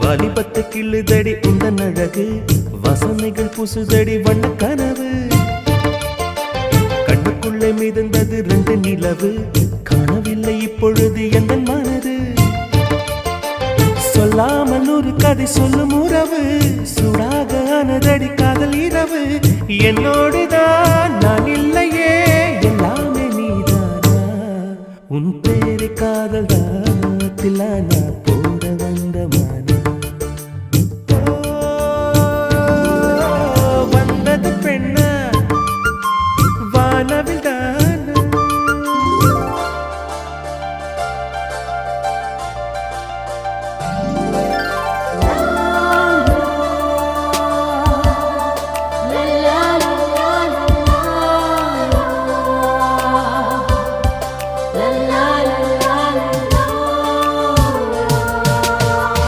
வாலிபத்து கிள்ளுதடி உந்தன் அழகு வசனைகள் புசுதடி வண்ண கனவு கண்ணுக்குள்ளே மிதந்தது 2 நிலவு காணவில்லை இப்பொழுது எந்த மனது சொல்லாமல் ஒரு கதை சொல்லும் உறவு சூடாக ஆனதடி காதல் இரவு என்னோடுதான் நான் இல்லையே எல்லாமே நீதானா உன் பேரு காதல் தான் தில்லானா